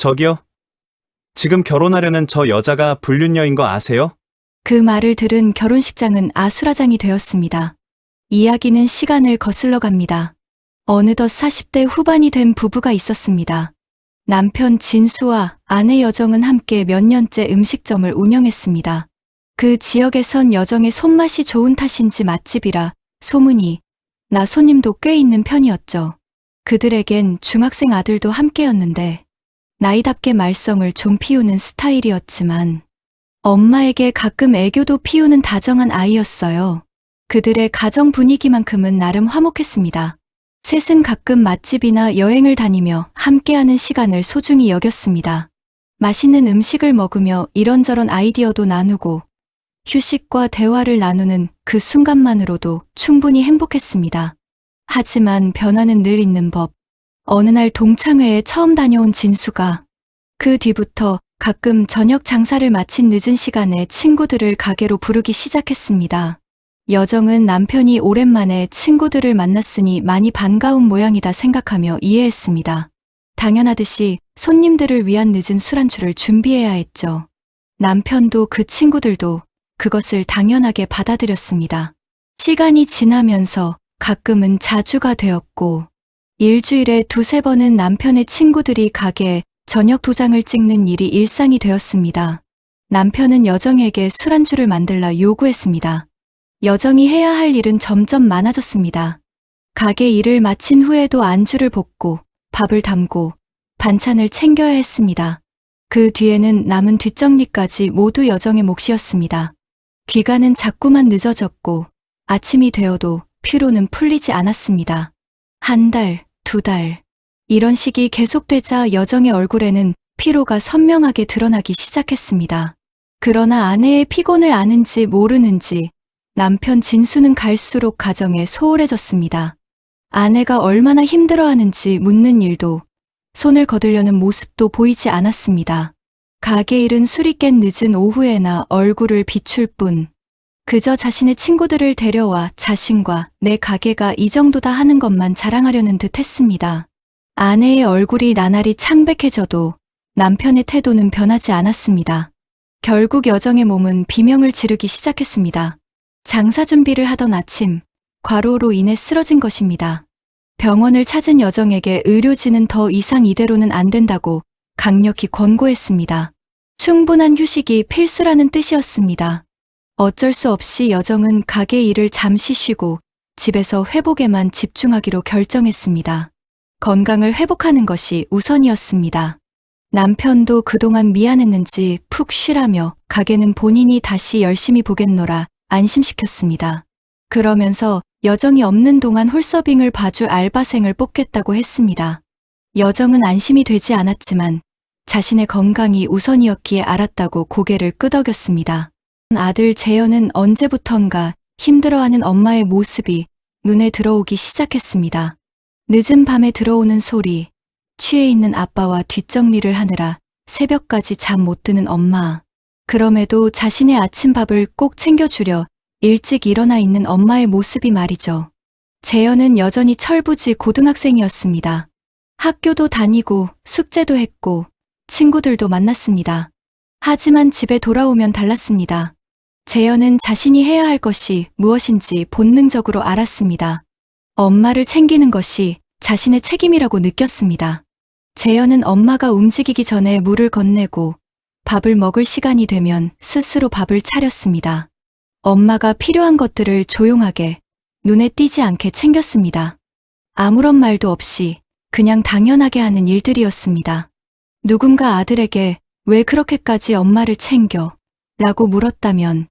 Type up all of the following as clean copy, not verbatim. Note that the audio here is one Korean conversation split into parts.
저기요. 지금 결혼하려는 저 여자가 불륜녀인 거 아세요? 그 말을 들은 결혼식장은 아수라장이 되었습니다. 이야기는 시간을 거슬러 갑니다. 어느덧 40대 후반이 된 부부가 있었습니다. 남편 진수와 아내 여정은 함께 몇 년째 음식점을 운영했습니다. 그 지역에선 여정의 손맛이 좋은 탓인지 맛집이라 소문이 나 손님도 꽤 있는 편이었죠. 그들에겐 중학생 아들도 함께였는데 나이답게 말썽을 좀 피우는 스타일이었지만 엄마에게 가끔 애교도 피우는 다정한 아이였어요. 그들의 가정 분위기만큼은 나름 화목했습니다. 셋은 가끔 맛집이나 여행을 다니며 함께하는 시간을 소중히 여겼습니다. 맛있는 음식을 먹으며 이런저런 아이디어도 나누고 휴식과 대화를 나누는 그 순간만으로도 충분히 행복했습니다. 하지만 변화는 늘 있는 법. 어느 날 동창회에 처음 다녀온 진수가 그 뒤부터 가끔 저녁 장사를 마친 늦은 시간에 친구들을 가게로 부르기 시작했습니다. 여정은 남편이 오랜만에 친구들을 만났으니 많이 반가운 모양이다 생각하며 이해했습니다. 당연하듯이 손님들을 위한 늦은 술안주를 준비해야 했죠. 남편도 그 친구들도 그것을 당연하게 받아들였습니다. 시간이 지나면서 가끔은 자주가 되었고 일주일에 두세 번은 남편의 친구들이 가게에 저녁 도장을 찍는 일이 일상이 되었습니다. 남편은 여정에게 술안주를 만들라 요구했습니다. 여정이 해야 할 일은 점점 많아졌습니다. 가게 일을 마친 후에도 안주를 볶고 밥을 담고 반찬을 챙겨야 했습니다. 그 뒤에는 남은 뒷정리까지 모두 여정의 몫이었습니다. 귀가는 자꾸만 늦어졌고 아침이 되어도 피로는 풀리지 않았습니다. 한 달, 두 달. 이런 식이 계속되자 여정의 얼굴에는 피로가 선명하게 드러나기 시작했습니다. 그러나 아내의 피곤을 아는지 모르는지 남편 진수는 갈수록 가정에 소홀해졌습니다. 아내가 얼마나 힘들어하는지 묻는 일도 손을 거들려는 모습도 보이지 않았습니다. 가게 일은 술이 깬 늦은 오후에나 얼굴을 비출 뿐 그저 자신의 친구들을 데려와 자신과 내 가게가 이 정도다 하는 것만 자랑하려는 듯 했습니다. 아내의 얼굴이 나날이 창백해져도 남편의 태도는 변하지 않았습니다. 결국 여정의 몸은 비명을 지르기 시작했습니다. 장사 준비를 하던 아침, 과로로 인해 쓰러진 것입니다. 병원을 찾은 여정에게 의료진은 더 이상 이대로는 안 된다고 강력히 권고했습니다. 충분한 휴식이 필수라는 뜻이었습니다. 어쩔 수 없이 여정은 가게 일을 잠시 쉬고 집에서 회복에만 집중하기로 결정했습니다. 건강을 회복하는 것이 우선이었습니다. 남편도 그동안 미안했는지 푹 쉬라며 가게는 본인이 다시 열심히 보겠노라 안심시켰습니다. 그러면서 여정이 없는 동안 홀서빙을 봐줄 알바생을 뽑겠다고 했습니다. 여정은 안심이 되지 않았지만 자신의 건강이 우선이었기에 알았다고 고개를 끄덕였습니다. 아들 재현은 언제부턴가 힘들어하는 엄마의 모습이 눈에 들어오기 시작했습니다. 늦은 밤에 들어오는 소리, 취해 있는 아빠와 뒷정리를 하느라 새벽까지 잠 못 드는 엄마. 그럼에도 자신의 아침밥을 꼭 챙겨주려 일찍 일어나 있는 엄마의 모습이 말이죠. 재현은 여전히 철부지 고등학생이었습니다. 학교도 다니고 숙제도 했고 친구들도 만났습니다. 하지만 집에 돌아오면 달랐습니다. 재현은 자신이 해야 할 것이 무엇인지 본능적으로 알았습니다. 엄마를 챙기는 것이 자신의 책임이라고 느꼈습니다. 재현은 엄마가 움직이기 전에 물을 건네고 밥을 먹을 시간이 되면 스스로 밥을 차렸습니다. 엄마가 필요한 것들을 조용하게 눈에 띄지 않게 챙겼습니다. 아무런 말도 없이 그냥 당연하게 하는 일들이었습니다. 누군가 아들에게 왜 그렇게까지 엄마를 챙겨? 라고 물었다면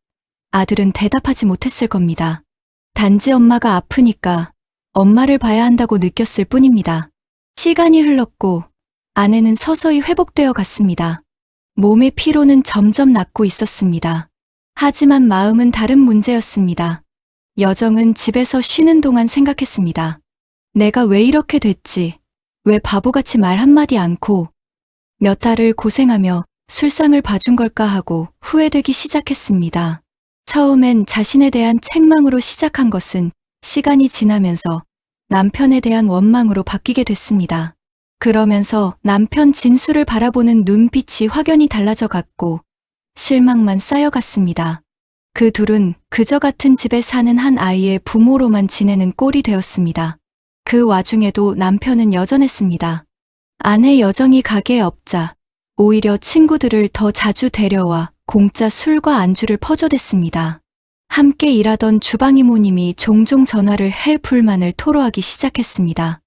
아들은 대답하지 못했을 겁니다. 단지 엄마가 아프니까 엄마를 봐야 한다고 느꼈을 뿐입니다. 시간이 흘렀고 아내는 서서히 회복되어 갔습니다. 몸의 피로는 점점 낫고 있었습니다. 하지만 마음은 다른 문제였습니다. 여정은 집에서 쉬는 동안 생각했습니다. 내가 왜 이렇게 됐지? 왜 바보같이 말 한마디 않고 몇 달을 고생하며 술상을 봐준 걸까 하고 후회되기 시작했습니다. 처음엔 자신에 대한 책망으로 시작한 것은 시간이 지나면서 남편에 대한 원망으로 바뀌게 됐습니다. 그러면서 남편 진수를 바라보는 눈빛이 확연히 달라져 갔고 실망만 쌓여갔습니다. 그 둘은 그저 같은 집에 사는 한 아이의 부모로만 지내는 꼴이 되었습니다. 그 와중에도 남편은 여전했습니다. 아내 여정이 가게에 없자 오히려 친구들을 더 자주 데려와 공짜 술과 안주를 퍼줘댔습니다. 함께 일하던 주방 이모님이 종종 전화를 해 불만을 토로하기 시작했습니다.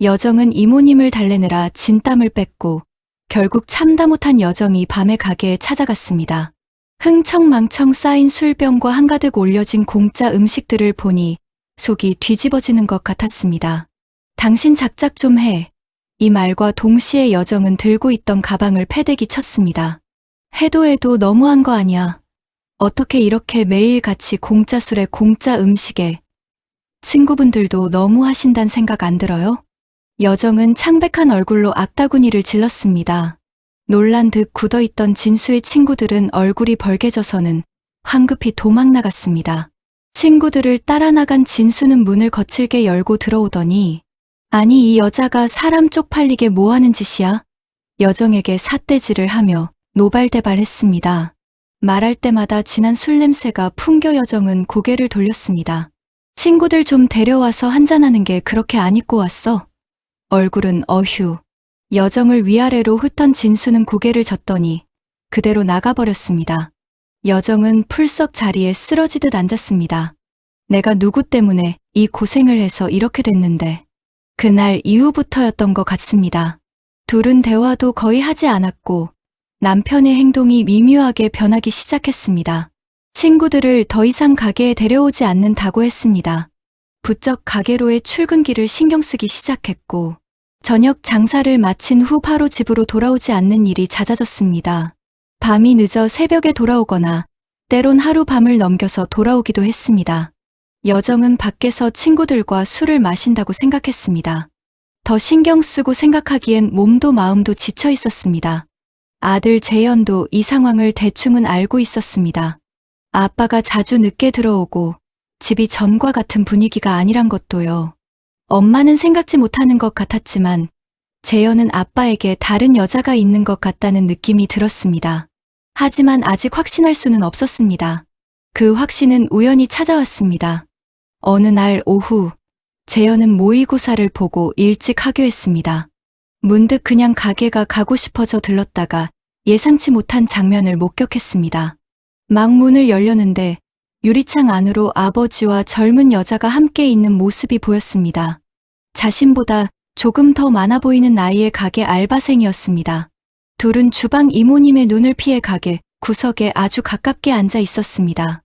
여정은 이모님을 달래느라 진땀을 뺐고 결국 참다 못한 여정이 밤에 가게에 찾아갔습니다. 흥청망청 쌓인 술병과 한가득 올려진 공짜 음식들을 보니 속이 뒤집어지는 것 같았습니다. 당신 작작 좀 해. 이 말과 동시에 여정은 들고 있던 가방을 패대기 쳤습니다. 해도 너무한 거 아니야. 어떻게 이렇게 매일같이 공짜 술에 공짜 음식에. 친구분들도 너무 하신단 생각 안 들어요? 여정은 창백한 얼굴로 악다구니를 질렀습니다. 놀란 듯 굳어있던 진수의 친구들은 얼굴이 벌개져서는 황급히 도망 나갔습니다. 친구들을 따라 나간 진수는 문을 거칠게 열고 들어오더니 아니 이 여자가 사람 쪽팔리게 뭐하는 짓이야? 여정에게 삿대질을 하며 노발대발했습니다. 말할 때마다 진한 술 냄새가 풍겨 여정은 고개를 돌렸습니다. 친구들 좀 데려와서 한잔하는 게 그렇게 안 입고 왔어? 얼굴은 어휴. 여정을 위아래로 훑던 진수는 고개를 젓더니 그대로 나가버렸습니다. 여정은 풀썩 자리에 쓰러지듯 앉았습니다. 내가 누구 때문에 이 고생을 해서 이렇게 됐는데. 그날 이후부터였던 것 같습니다. 둘은 대화도 거의 하지 않았고 남편의 행동이 미묘하게 변하기 시작했습니다. 친구들을 더 이상 가게에 데려오지 않는다고 했습니다. 부쩍 가게로의 출근길을 신경 쓰기 시작했고 저녁 장사를 마친 후 바로 집으로 돌아오지 않는 일이 잦아졌습니다. 밤이 늦어 새벽에 돌아오거나 때론 하루 밤을 넘겨서 돌아오기도 했습니다. 여정은 밖에서 친구들과 술을 마신다고 생각했습니다. 더 신경 쓰고 생각하기엔 몸도 마음도 지쳐 있었습니다. 아들 재현도 이 상황을 대충은 알고 있었습니다. 아빠가 자주 늦게 들어오고 집이 전과 같은 분위기가 아니란 것도요. 엄마는 생각지 못하는 것 같았지만 재현은 아빠에게 다른 여자가 있는 것 같다는 느낌이 들었습니다. 하지만 아직 확신할 수는 없었습니다. 그 확신은 우연히 찾아왔습니다. 어느 날 오후 재현은 모의고사를 보고 일찍 하교했습니다. 문득 그냥 가게가 가고 싶어져 들렀다가 예상치 못한 장면을 목격했습니다. 막 문을 열려는데 유리창 안으로 아버지와 젊은 여자가 함께 있는 모습이 보였습니다. 자신보다 조금 더 많아 보이는 나이의 가게 알바생이었습니다. 둘은 주방 이모님의 눈을 피해 가게 구석에 아주 가깝게 앉아 있었습니다.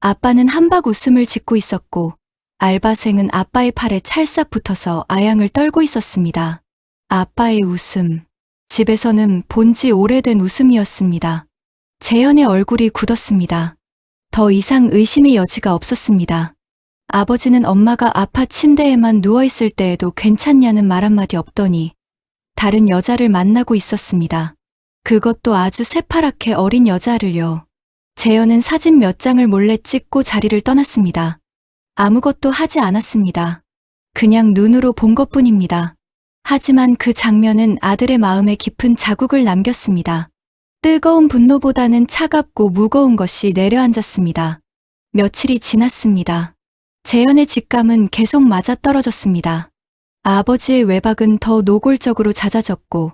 아빠는 한박 웃음을 짓고 있었고 알바생은 아빠의 팔에 찰싹 붙어서 아양을 떨고 있었습니다. 아빠의 웃음. 집에서는 본지 오래된 웃음이었습니다. 재현의 얼굴이 굳었습니다. 더 이상 의심의 여지가 없었습니다. 아버지는 엄마가 아파 침대에만 누워있을 때에도 괜찮냐는 말 한마디 없더니 다른 여자를 만나고 있었습니다. 그것도 아주 새파랗게 어린 여자를요. 재현은 사진 몇 장을 몰래 찍고 자리를 떠났습니다. 아무것도 하지 않았습니다. 그냥 눈으로 본 것뿐입니다. 하지만 그 장면은 아들의 마음에 깊은 자국을 남겼습니다. 뜨거운 분노보다는 차갑고 무거운 것이 내려앉았습니다. 며칠이 지났습니다. 재현의 직감은 계속 맞아떨어졌습니다. 아버지의 외박은 더 노골적으로 잦아졌고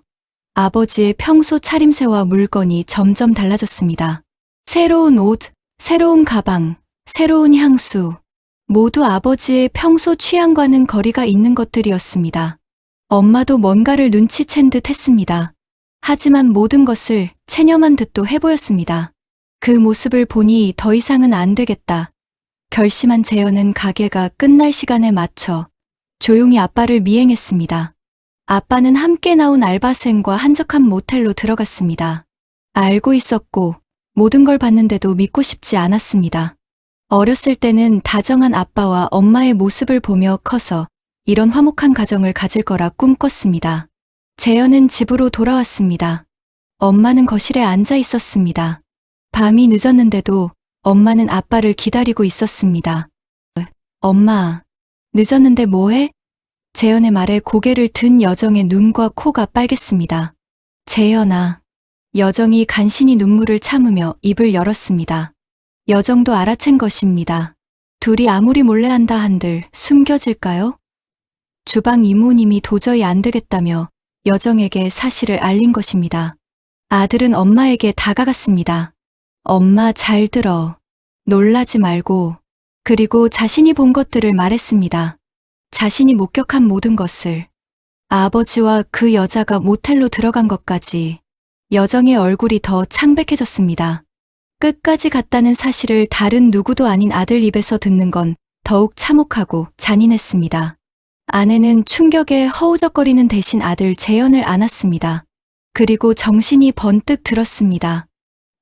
아버지의 평소 차림새와 물건이 점점 달라졌습니다. 새로운 옷, 새로운 가방, 새로운 향수, 모두 아버지의 평소 취향과는 거리가 있는 것들이었습니다. 엄마도 뭔가를 눈치챈 듯 했습니다. 하지만 모든 것을 체념한 듯도 해보였습니다. 그 모습을 보니 더 이상은 안 되겠다. 결심한 재현은 가게가 끝날 시간에 맞춰 조용히 아빠를 미행했습니다. 아빠는 함께 나온 알바생과 한적한 모텔로 들어갔습니다. 알고 있었고 모든 걸 봤는데도 믿고 싶지 않았습니다. 어렸을 때는 다정한 아빠와 엄마의 모습을 보며 커서 이런 화목한 가정을 가질 거라 꿈꿨습니다. 재현은 집으로 돌아왔습니다. 엄마는 거실에 앉아 있었습니다. 밤이 늦었는데도 엄마는 아빠를 기다리고 있었습니다. 엄마, 늦었는데 뭐해? 재현의 말에 고개를 든 여정의 눈과 코가 빨갰습니다. 재현아. 여정이 간신히 눈물을 참으며 입을 열었습니다. 여정도 알아챈 것입니다. 둘이 아무리 몰래 한다 한들 숨겨질까요? 주방 이모님이 도저히 안 되겠다며 여정에게 사실을 알린 것입니다. 아들은 엄마에게 다가갔습니다. 엄마 잘 들어. 놀라지 말고. 그리고 자신이 본 것들을 말했습니다. 자신이 목격한 모든 것을. 아버지와 그 여자가 모텔로 들어간 것까지. 여정의 얼굴이 더 창백해졌습니다. 끝까지 갔다는 사실을 다른 누구도 아닌 아들 입에서 듣는 건 더욱 참혹하고 잔인했습니다. 아내는 충격에 허우적거리는 대신 아들 재현을 안았습니다. 그리고 정신이 번뜩 들었습니다.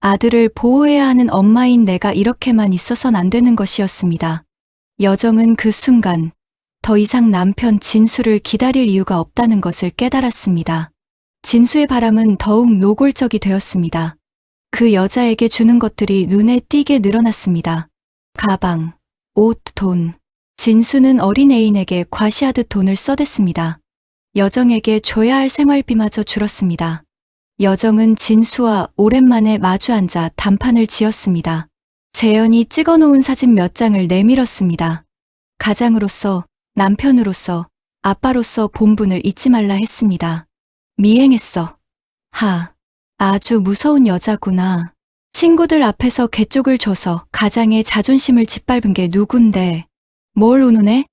아들을 보호해야 하는 엄마인 내가 이렇게만 있어선 안 되는 것이었습니다. 여정은 그 순간 더 이상 남편 진수를 기다릴 이유가 없다는 것을 깨달았습니다. 진수의 바람은 더욱 노골적이 되었습니다. 그 여자에게 주는 것들이 눈에 띄게 늘어났습니다. 가방, 옷, 돈. 진수는 어린 애인에게 과시하듯 돈을 써댔습니다. 여정에게 줘야 할 생활비마저 줄었습니다. 여정은 진수와 오랜만에 마주 앉아 단판을 지었습니다. 재현이 찍어놓은 사진 몇 장을 내밀었습니다. 가장으로서, 남편으로서, 아빠로서 본분을 잊지 말라 했습니다. 미행했어. 아주 무서운 여자구나. 친구들 앞에서 개쪽을 줘서 가장의 자존심을 짓밟은 게 누군데. 뭘 운운해?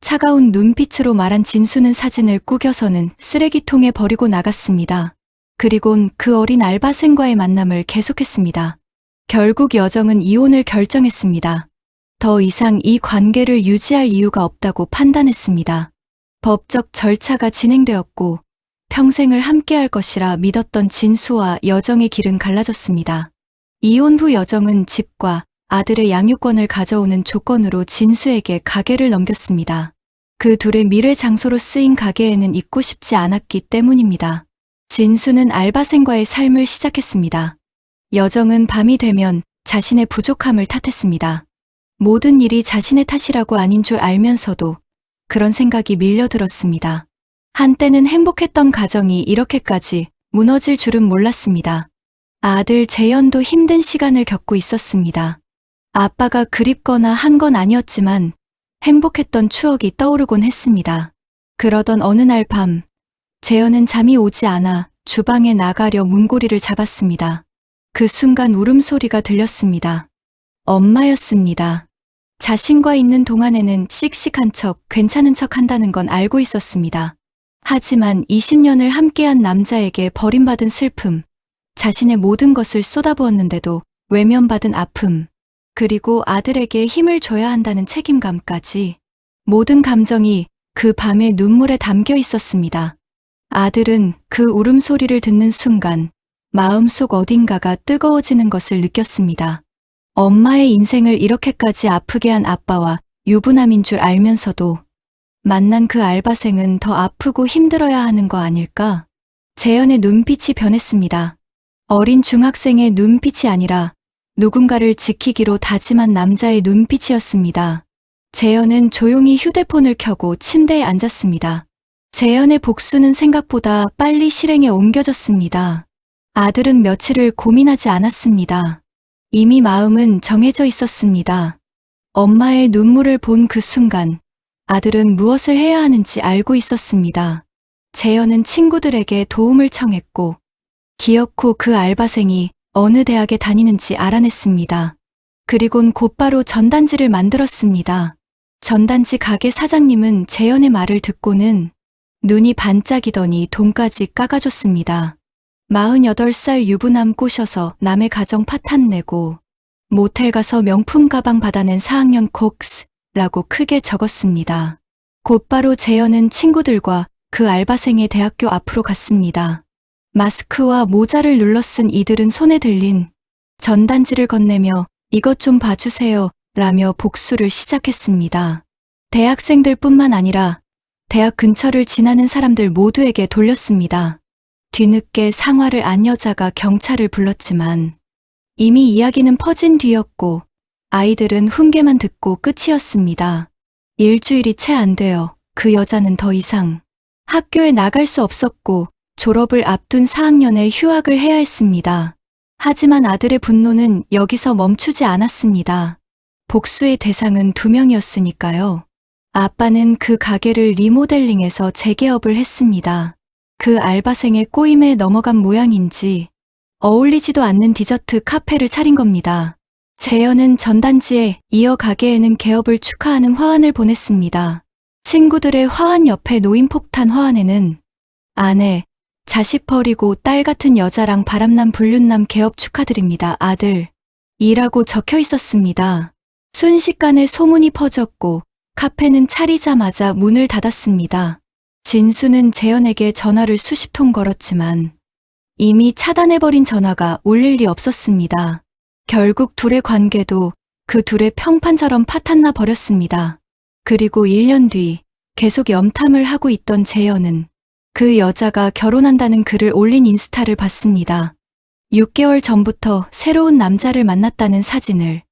차가운 눈빛으로 말한 진수는 사진을 구겨서는 쓰레기통에 버리고 나갔습니다. 그리곤 그 어린 알바생과의 만남을 계속했습니다. 결국 여정은 이혼을 결정했습니다. 더 이상 이 관계를 유지할 이유가 없다고 판단했습니다. 법적 절차가 진행되었고 평생을 함께할 것이라 믿었던 진수와 여정의 길은 갈라졌습니다. 이혼 후 여정은 집과 아들의 양육권을 가져오는 조건으로 진수에게 가게를 넘겼습니다. 그 둘의 미래 장소로 쓰인 가게에는 있고 싶지 않았기 때문입니다. 진수는 알바생과의 삶을 시작했습니다. 여정은 밤이 되면 자신의 부족함을 탓했습니다. 모든 일이 자신의 탓이라고 아닌 줄 알면서도 그런 생각이 밀려들었습니다. 한때는 행복했던 가정이 이렇게까지 무너질 줄은 몰랐습니다. 아들 재현도 힘든 시간을 겪고 있었습니다. 아빠가 그립거나 한 건 아니었지만 행복했던 추억이 떠오르곤 했습니다. 그러던 어느 날 밤, 재현은 잠이 오지 않아 주방에 나가려 문고리를 잡았습니다. 그 순간 울음소리가 들렸습니다. 엄마였습니다. 자신과 있는 동안에는 씩씩한 척, 괜찮은 척 한다는 건 알고 있었습니다. 하지만 20년을 함께한 남자에게 버림받은 슬픔, 자신의 모든 것을 쏟아부었는데도 외면받은 아픔, 그리고 아들에게 힘을 줘야 한다는 책임감까지 모든 감정이 그 밤의 눈물에 담겨 있었습니다. 아들은 그 울음소리를 듣는 순간 마음속 어딘가가 뜨거워지는 것을 느꼈습니다. 엄마의 인생을 이렇게까지 아프게 한 아빠와 유부남인 줄 알면서도 만난 그 알바생은 더 아프고 힘들어야 하는 거 아닐까? 재현의 눈빛이 변했습니다. 어린 중학생의 눈빛이 아니라 누군가를 지키기로 다짐한 남자의 눈빛이었습니다. 재현은 조용히 휴대폰을 켜고 침대에 앉았습니다. 재현의 복수는 생각보다 빨리 실행에 옮겨졌습니다. 아들은 며칠을 고민하지 않았습니다. 이미 마음은 정해져 있었습니다. 엄마의 눈물을 본 그 순간 아들은 무엇을 해야 하는지 알고 있었습니다. 재현은 친구들에게 도움을 청했고 기어코 그 알바생이 어느 대학에 다니는지 알아냈습니다. 그리곤 곧바로 전단지를 만들었습니다. 전단지 가게 사장님은 재현의 말을 듣고는 눈이 반짝이더니 돈까지 깎아줬습니다. 48살 유부남 꼬셔서 남의 가정 파탄내고 모텔 가서 명품 가방 받아낸 4학년 곡스라고 크게 적었습니다. 곧바로 재현은 친구들과 그 알바생의 대학교 앞으로 갔습니다. 마스크와 모자를 눌러 쓴 이들은 손에 들린 전단지를 건네며 이것 좀 봐주세요 라며 복수를 시작했습니다. 대학생들뿐만 아니라 대학 근처를 지나는 사람들 모두에게 돌렸습니다. 뒤늦게 상화를 안 여자가 경찰을 불렀지만 이미 이야기는 퍼진 뒤였고 아이들은 훈계만 듣고 끝이었습니다. 일주일이 채 안 되어 그 여자는 더 이상 학교에 나갈 수 없었고 졸업을 앞둔 4학년에 휴학을 해야 했습니다. 하지만 아들의 분노는 여기서 멈추지 않았습니다. 복수의 대상은 2명이었으니까요. 아빠는 그 가게를 리모델링해서 재개업을 했습니다. 그 알바생의 꼬임에 넘어간 모양인지 어울리지도 않는 디저트 카페를 차린 겁니다. 재현은 전단지에 이어 가게에는 개업을 축하하는 화환을 보냈습니다. 친구들의 화환 옆에 놓인 폭탄 화환에는 아내, 자식 버리고 딸 같은 여자랑 바람난 불륜남 개업 축하드립니다. 아들. 이라고 적혀 있었습니다. 순식간에 소문이 퍼졌고 카페는 차리자마자 문을 닫았습니다. 진수는 재현에게 전화를 수십 통 걸었지만 이미 차단해버린 전화가 울릴 리 없었습니다. 결국 둘의 관계도 그 둘의 평판처럼 파탄나 버렸습니다. 그리고 1년 뒤 계속 염탐을 하고 있던 재현은 그 여자가 결혼한다는 글을 올린 인스타를 봤습니다. 6개월 전부터 새로운 남자를 만났다는 사진을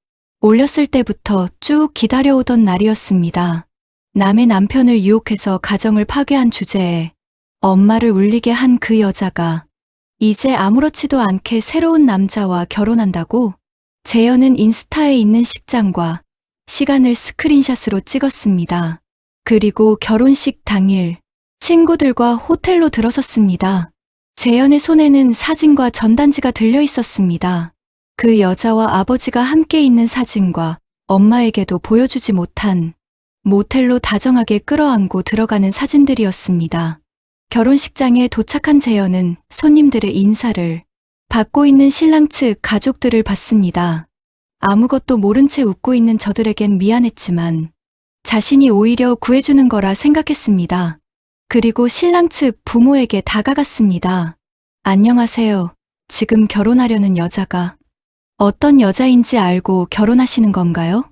올렸을 때부터 쭉 기다려오던 날이었습니다. 남의 남편을 유혹해서 가정을 파괴한 주제에 엄마를 울리게 한 그 여자가 이제 아무렇지도 않게 새로운 남자와 결혼한다고? 재현은 인스타에 있는 식장과 시간을 스크린샷으로 찍었습니다. 그리고 결혼식 당일 친구들과 호텔로 들어섰습니다. 재현의 손에는 사진과 전단지가 들려 있었습니다. 그 여자와 아버지가 함께 있는 사진과 엄마에게도 보여주지 못한 모텔로 다정하게 끌어안고 들어가는 사진들이었습니다. 결혼식장에 도착한 재현은 손님들의 인사를 받고 있는 신랑 측 가족들을 봤습니다. 아무것도 모른 채 웃고 있는 저들에겐 미안했지만 자신이 오히려 구해주는 거라 생각했습니다. 그리고 신랑 측 부모에게 다가갔습니다. 안녕하세요. 지금 결혼하려는 여자가 어떤 여자인지 알고 결혼하시는 건가요?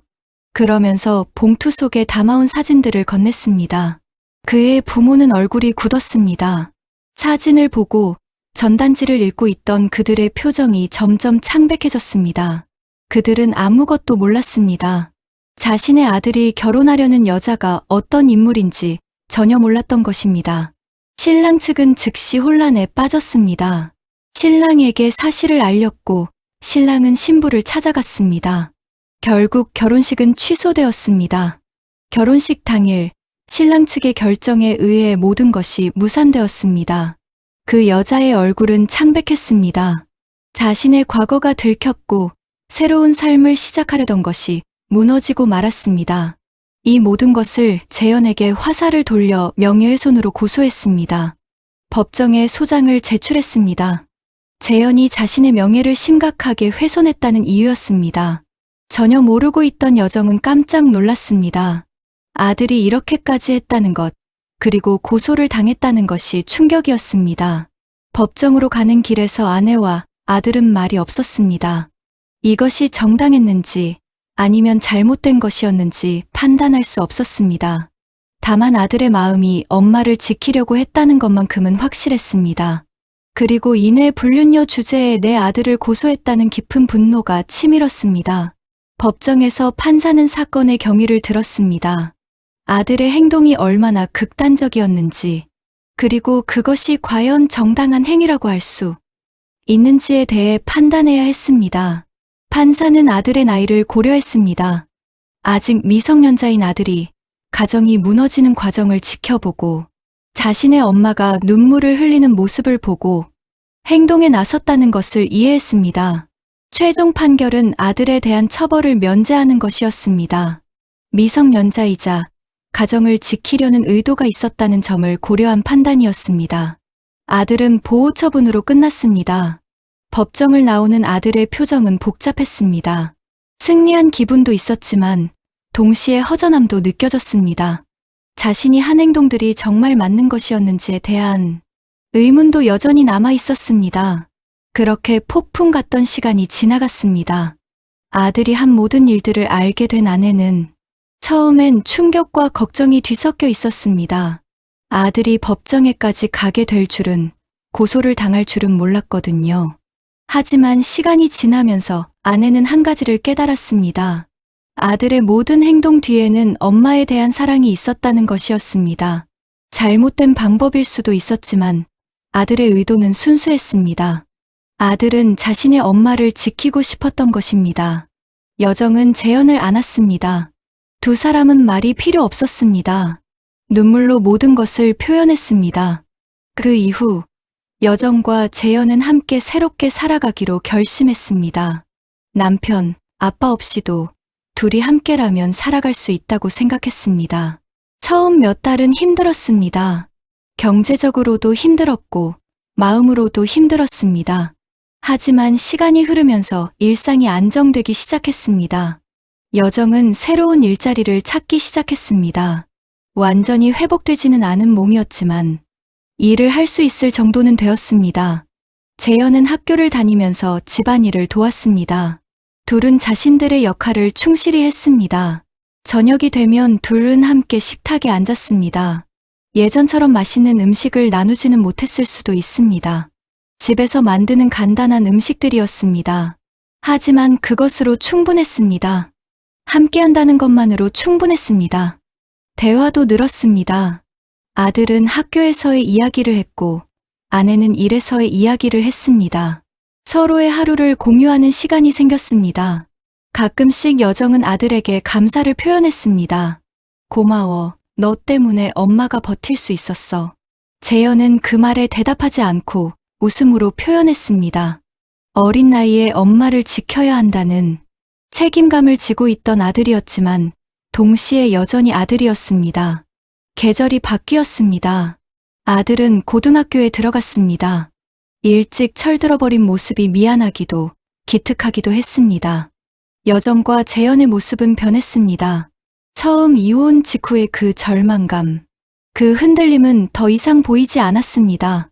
그러면서 봉투 속에 담아온 사진들을 건넸습니다. 그의 부모는 얼굴이 굳었습니다. 사진을 보고 전단지를 읽고 있던 그들의 표정이 점점 창백해졌습니다. 그들은 아무것도 몰랐습니다. 자신의 아들이 결혼하려는 여자가 어떤 인물인지 전혀 몰랐던 것입니다. 신랑 측은 즉시 혼란에 빠졌습니다. 신랑에게 사실을 알렸고 신랑은 신부를 찾아갔습니다. 결국 결혼식은 취소되었습니다. 결혼식 당일 신랑 측의 결정에 의해 모든 것이 무산되었습니다. 그 여자의 얼굴은 창백했습니다. 자신의 과거가 들켰고 새로운 삶을 시작하려던 것이 무너지고 말았습니다. 이 모든 것을 재현에게 화살을 돌려 명예훼손으로 고소했습니다. 법정에 소장을 제출했습니다. 재현이 자신의 명예를 심각하게 훼손했다는 이유였습니다. 전혀 모르고 있던 여정은 깜짝 놀랐습니다. 아들이 이렇게까지 했다는 것, 그리고 고소를 당했다는 것이 충격이었습니다. 법정으로 가는 길에서 아내와 아들은 말이 없었습니다. 이것이 정당했는지 아니면 잘못된 것이었는지 판단할 수 없었습니다. 다만 아들의 마음이 엄마를 지키려고 했다는 것만큼은 확실했습니다. 그리고 이내 불륜녀 주제에 내 아들을 고소했다는 깊은 분노가 치밀었습니다. 법정에서 판사는 사건의 경위를 들었습니다. 아들의 행동이 얼마나 극단적이었는지, 그리고 그것이 과연 정당한 행위라고 할 수 있는지에 대해 판단해야 했습니다. 판사는 아들의 나이를 고려했습니다. 아직 미성년자인 아들이 가정이 무너지는 과정을 지켜보고 자신의 엄마가 눈물을 흘리는 모습을 보고 행동에 나섰다는 것을 이해했습니다. 최종 판결은 아들에 대한 처벌을 면제하는 것이었습니다. 미성년자이자 가정을 지키려는 의도가 있었다는 점을 고려한 판단이었습니다. 아들은 보호 처분으로 끝났습니다. 법정을 나오는 아들의 표정은 복잡했습니다. 승리한 기분도 있었지만 동시에 허전함도 느껴졌습니다. 자신이 한 행동들이 정말 맞는 것이었는지에 대한 의문도 여전히 남아 있었습니다. 그렇게 폭풍 같던 시간이 지나갔습니다. 아들이 한 모든 일들을 알게 된 아내는 처음엔 충격과 걱정이 뒤섞여 있었습니다. 아들이 법정에까지 가게 될 줄은, 고소를 당할 줄은 몰랐거든요. 하지만 시간이 지나면서 아내는 한 가지를 깨달았습니다. 아들의 모든 행동 뒤에는 엄마에 대한 사랑이 있었다는 것이었습니다. 잘못된 방법일 수도 있었지만 아들의 의도는 순수했습니다. 아들은 자신의 엄마를 지키고 싶었던 것입니다. 여정은 재현을 안았습니다. 두 사람은 말이 필요 없었습니다. 눈물로 모든 것을 표현했습니다. 그 이후 여정과 재현은 함께 새롭게 살아가기로 결심했습니다. 남편, 아빠 없이도 둘이 함께라면 살아갈 수 있다고 생각했습니다. 처음 몇 달은 힘들었습니다. 경제적으로도 힘들었고 마음으로도 힘들었습니다. 하지만 시간이 흐르면서 일상이 안정되기 시작했습니다. 여정은 새로운 일자리를 찾기 시작했습니다. 완전히 회복되지는 않은 몸이었지만 일을 할 수 있을 정도는 되었습니다. 재현은 학교를 다니면서 집안일을 도왔습니다. 둘은 자신들의 역할을 충실히 했습니다. 저녁이 되면 둘은 함께 식탁에 앉았습니다. 예전처럼 맛있는 음식을 나누지는 못했을 수도 있습니다. 집에서 만드는 간단한 음식들이었습니다. 하지만 그것으로 충분했습니다. 함께한다는 것만으로 충분했습니다. 대화도 늘었습니다. 아들은 학교에서의 이야기를 했고 아내는 일에서의 이야기를 했습니다. 서로의 하루를 공유하는 시간이 생겼습니다. 가끔씩 여정은 아들에게 감사를 표현했습니다. 고마워. 너 때문에 엄마가 버틸 수 있었어. 재현은 그 말에 대답하지 않고 웃음으로 표현했습니다. 어린 나이에 엄마를 지켜야 한다는 책임감을 지고 있던 아들이었지만 동시에 여전히 아들이었습니다. 계절이 바뀌었습니다. 아들은 고등학교에 들어갔습니다. 일찍 철들어버린 모습이 미안하기도 기특하기도 했습니다. 여정과 재현의 모습은 변했습니다. 처음 이혼 직후의 그 절망감, 그 흔들림은 더 이상 보이지 않았습니다.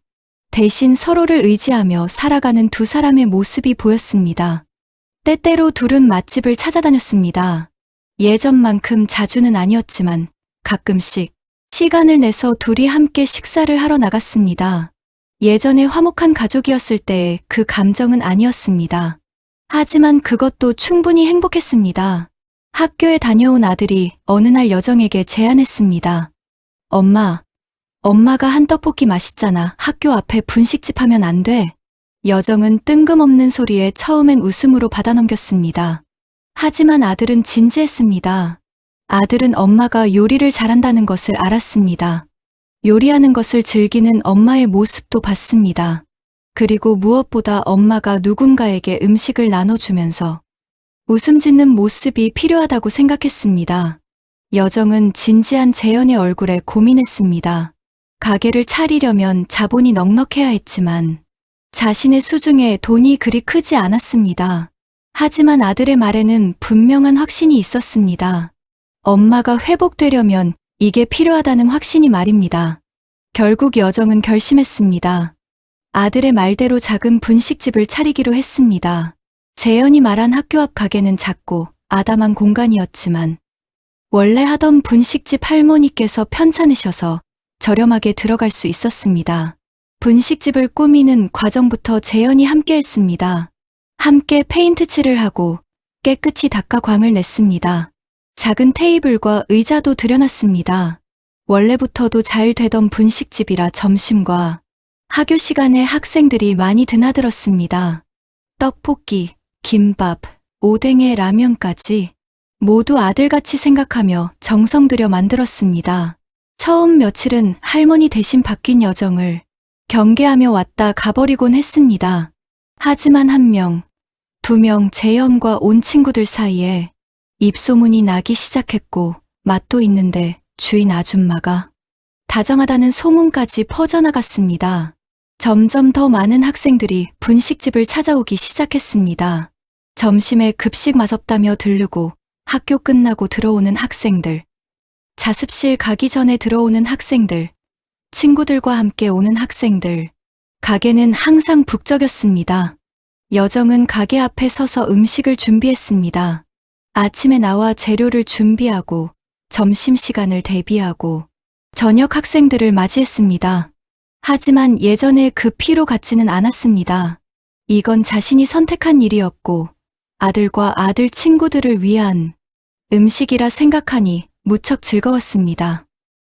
대신 서로를 의지하며 살아가는 두 사람의 모습이 보였습니다. 때때로 둘은 맛집을 찾아다녔습니다. 예전만큼 자주는 아니었지만 가끔씩 시간을 내서 둘이 함께 식사를 하러 나갔습니다. 예전에 화목한 가족이었을 때의 그 감정은 아니었습니다. 하지만 그것도 충분히 행복했습니다. 학교에 다녀온 아들이 어느 날 여정에게 제안했습니다. 엄마가 한 떡볶이 맛있잖아. 학교 앞에 분식집 하면 안 돼? 여정은 뜬금없는 소리에 처음엔 웃음으로 받아넘겼습니다. 하지만 아들은 진지했습니다. 아들은 엄마가 요리를 잘한다는 것을 알았습니다. 요리하는 것을 즐기는 엄마의 모습도 봤습니다. 그리고 무엇보다 엄마가 누군가에게 음식을 나눠주면서 웃음 짓는 모습이 필요하다고 생각했습니다. 여정은 진지한 재현의 얼굴에 고민했습니다. 가게를 차리려면 자본이 넉넉해야 했지만 자신의 수중에 돈이 그리 크지 않았습니다. 하지만 아들의 말에는 분명한 확신이 있었습니다. 엄마가 회복되려면 이게 필요하다는 확신이 말입니다. 결국 여정은 결심했습니다. 아들의 말대로 작은 분식집을 차리기로 했습니다. 재현이 말한 학교 앞 가게는 작고 아담한 공간이었지만 원래 하던 분식집 할머니께서 편찮으셔서 저렴하게 들어갈 수 있었습니다. 분식집을 꾸미는 과정부터 재현이 함께 했습니다. 함께 페인트 칠을 하고 깨끗이 닦아 광을 냈습니다. 작은 테이블과 의자도 들여놨습니다. 원래부터도 잘 되던 분식집이라 점심과 학교 시간에 학생들이 많이 드나들었습니다. 떡볶이, 김밥, 오뎅에 라면까지 모두 아들같이 생각하며 정성 들여 만들었습니다. 처음 며칠은 할머니 대신 바뀐 여정을 경계하며 왔다 가버리곤 했습니다. 하지만 한 명, 두 명 재현과 온 친구들 사이에 입소문이 나기 시작했고 맛도 있는데 주인 아줌마가 다정하다는 소문까지 퍼져나갔습니다. 점점 더 많은 학생들이 분식집을 찾아오기 시작했습니다. 점심에 급식 맛없다며 들르고 학교 끝나고 들어오는 학생들, 자습실 가기 전에 들어오는 학생들, 친구들과 함께 오는 학생들, 가게는 항상 북적였습니다. 여정은 가게 앞에 서서 음식을 준비했습니다. 아침에 나와 재료를 준비하고 점심시간을 대비하고 저녁 학생들을 맞이했습니다. 하지만 예전의 그 피로 같지는 않았습니다. 이건 자신이 선택한 일이었고 아들과 아들 친구들을 위한 음식이라 생각하니 무척 즐거웠습니다.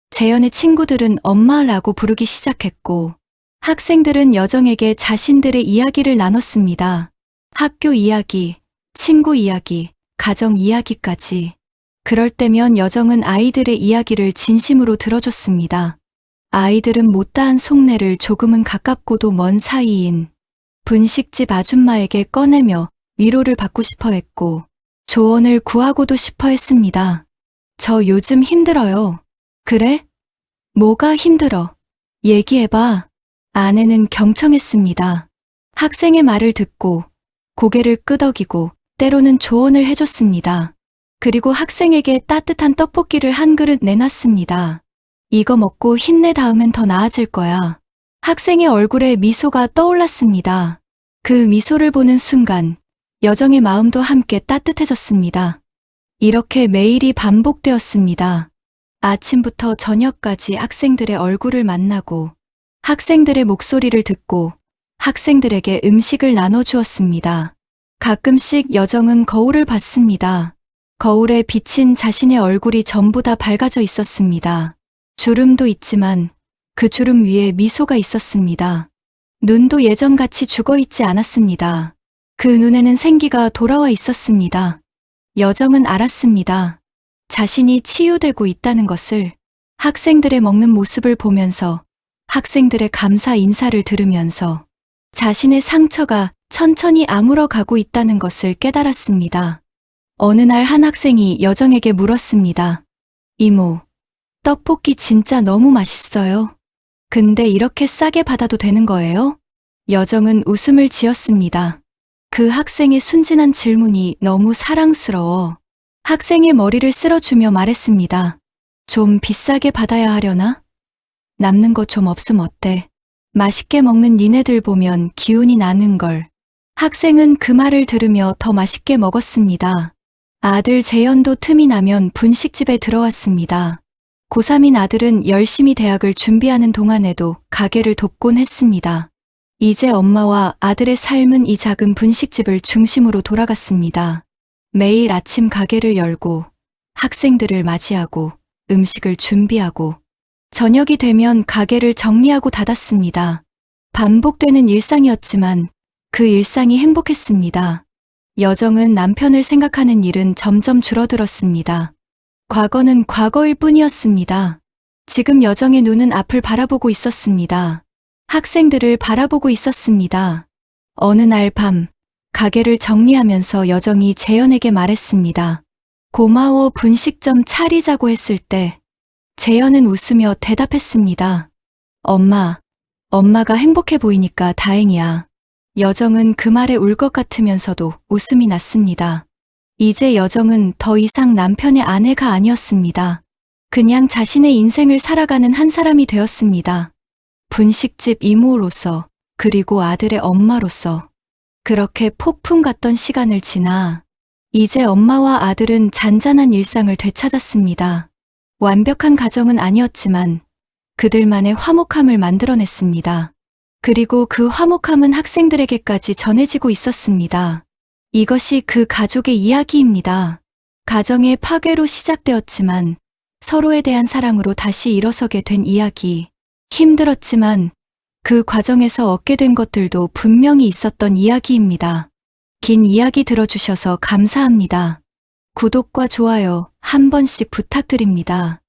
재현의 친구들은 엄마라고 부르기 시작했고, 학생들은 여정에게 자신들의 이야기를 나눴습니다. 학교 이야기, 친구 이야기, 가정 이야기까지. 그럴 때면 여정은 아이들의 이야기를 진심으로 들어줬습니다. 아이들은 못다한 속내를 조금은 가깝고도 먼 사이인 분식집 아줌마에게 꺼내며 위로를 받고 싶어 했고, 조언을 구하고도 싶어 했습니다. 저 요즘 힘들어요. 그래? 뭐가 힘들어? 얘기해봐. 아내는 경청했습니다. 학생의 말을 듣고 고개를 끄덕이고 때로는 조언을 해줬습니다. 그리고 학생에게 따뜻한 떡볶이를 한 그릇 내놨습니다. 이거 먹고 힘내 닿으면 더 나아질 거야. 학생의 얼굴에 미소가 떠올랐습니다. 그 미소를 보는 순간 여정의 마음도 함께 따뜻해졌습니다. 이렇게 매일이 반복되었습니다. 아침부터 저녁까지 학생들의 얼굴을 만나고 학생들의 목소리를 듣고 학생들에게 음식을 나눠주었습니다. 가끔씩 여정은 거울을 봤습니다. 거울에 비친 자신의 얼굴이 전부 다 밝아져 있었습니다. 주름도 있지만 그 주름 위에 미소가 있었습니다. 눈도 예전같이 죽어있지 않았습니다. 그 눈에는 생기가 돌아와 있었습니다. 여정은 알았습니다. 자신이 치유되고 있다는 것을. 학생들의 먹는 모습을 보면서, 학생들의 감사 인사를 들으면서 자신의 상처가 천천히 아물어 가고 있다는 것을 깨달았습니다. 어느 날 한 학생이 여정에게 물었습니다. 이모, 떡볶이 진짜 너무 맛있어요. 근데 이렇게 싸게 받아도 되는 거예요? 여정은 웃음을 지었습니다. 그 학생의 순진한 질문이 너무 사랑스러워. 학생의 머리를 쓸어주며 말했습니다. 좀 비싸게 받아야 하려나? 남는 거 좀 없음 어때? 맛있게 먹는 니네들 보면 기운이 나는 걸. 학생은 그 말을 들으며 더 맛있게 먹었습니다. 아들 재현도 틈이 나면 분식집에 들어왔습니다. 고3인 아들은 열심히 대학을 준비하는 동안에도 가게를 돕곤 했습니다. 이제 엄마와 아들의 삶은 이 작은 분식집을 중심으로 돌아갔습니다. 매일 아침 가게를 열고 학생들을 맞이하고 음식을 준비하고 저녁이 되면 가게를 정리하고 닫았습니다. 반복되는 일상이었지만 그 일상이 행복했습니다. 여정은 남편을 생각하는 일은 점점 줄어들었습니다. 과거는 과거일 뿐이었습니다. 지금 여정의 눈은 앞을 바라보고 있었습니다. 학생들을 바라보고 있었습니다. 어느 날 밤, 가게를 정리하면서 여정이 재현에게 말했습니다. 고마워 분식점 차리자고 했을 때, 재현은 웃으며 대답했습니다. 엄마가 행복해 보이니까 다행이야. 여정은 그 말에 울 것 같으면서도 웃음이 났습니다. 이제 여정은 더 이상 남편의 아내가 아니었습니다. 그냥 자신의 인생을 살아가는 한 사람이 되었습니다. 분식집 이모로서, 그리고 아들의 엄마로서. 그렇게 폭풍 같던 시간을 지나 이제 엄마와 아들은 잔잔한 일상을 되찾았습니다. 완벽한 가정은 아니었지만 그들만의 화목함을 만들어냈습니다. 그리고 그 화목함은 학생들에게까지 전해지고 있었습니다. 이것이 그 가족의 이야기입니다. 가정의 파괴로 시작되었지만 서로에 대한 사랑으로 다시 일어서게 된 이야기. 힘들었지만 그 과정에서 얻게 된 것들도 분명히 있었던 이야기입니다. 긴 이야기 들어주셔서 감사합니다. 구독과 좋아요 한 번씩 부탁드립니다.